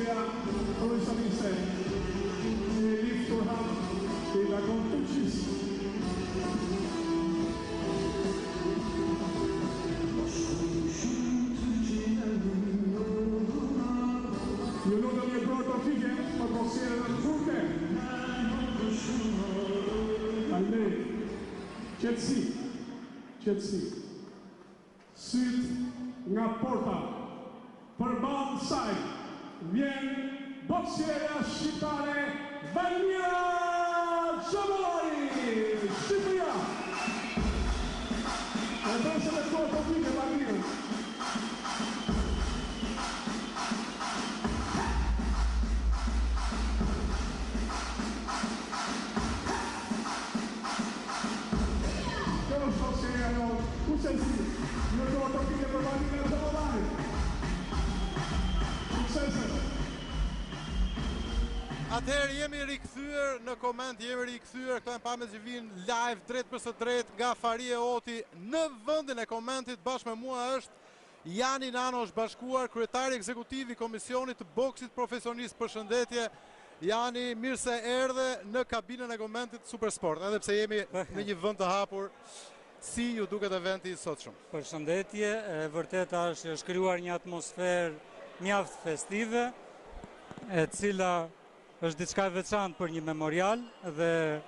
boxeria professionista e Liftorham della Contucis. Io non mi ricordo fighe, ma boxeria da turche. A lei, qetësi, syt nga porta, përbalë saj, vjen boksierja shqiptare Valmira Xhamollari, Shqipëria. E do se me kohë të vike Valmira. Atëherë jemi rikthyer në koment, këto janë pamjet që vinë live drejt për së drejt nga Farie Oti në vendin e komentit. Bashkë me mua është Jani Nanosh, bashkuar kryetari ekzekutiv i Komisionit të Boksit Profesionist. Përshëndetje Jani, mirë se erdhe në kabinën e komentit Supersport, edhe pse jemi në një vend të hapur. Si ju duket eventi i sotshëm? Përshëndetje, e vërteta është krijuar një atmosferë mjaft festive, e cila është diçka e veçantë për një memorial, dhe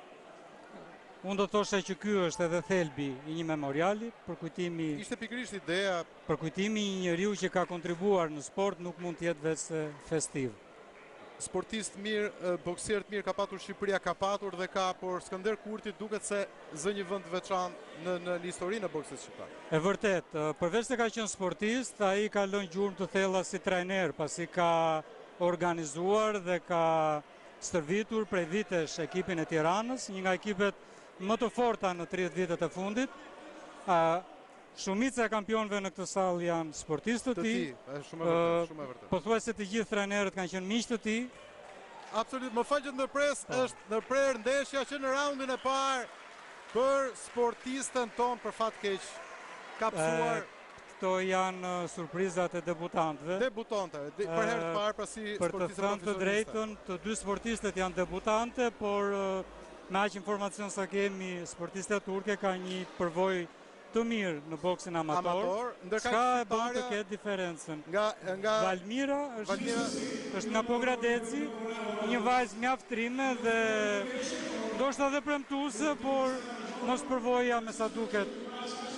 unë do të thosha që ky është edhe thelbi i një memoriali, ishte pikërisht ideja. Përkujtimi i një njeriu që ka kontribuar në sport nuk mund të jetë vetë festiv. Sportist mirë, boksier të mirë ka patur Shqipëria, ka patur dhe ka, por Skënder Kurti duket se zë një vend veçantë në historinë e boksit shqiptar. E vërtet, përveç se ka qenë sportist, ai ka lënë gjurmë të thella si trajner, pasi ka organizuar dhe ka stërvitur prej vitesh ekipin e Tiranës, një nga ekipet më të forta në 30 vitet e fundit. Shumica e kampionëve në këtë sallë janë sportistë të tij. Shumë e vërtetë. Pothuajse të gjithë trajnerët kanë qenë miq të tij. Absolutisht, më fal që ndërpres, është ndërprer ndeshja që në raundin e parë për sportistën tonë për fat keq ka psuar. Këto janë surprizat e debutantëve. Për herë të parë, pra si për të thënë të drejtën, të dy sportistët janë debutante, por me aq informacion sa kemi, sportistja turke ka një përvojë të mirë në boksin amator. Çka e bën të ketë diferencën? Valmira është nga Pogradeci, një vajzë mjaft trime dhe ndoshta edhe premtuese, por mos përvoja me sa duket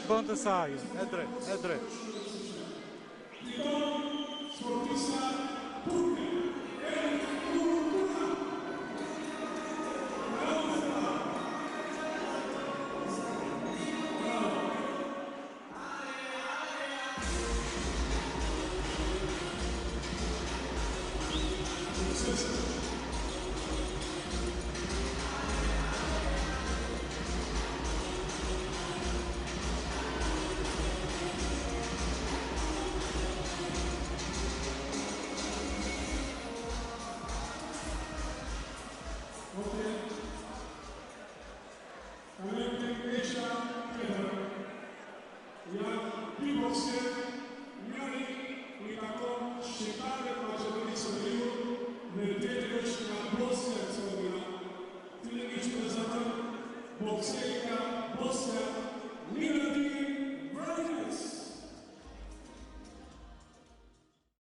bën të saj. E drejt. Boxeria Bosnia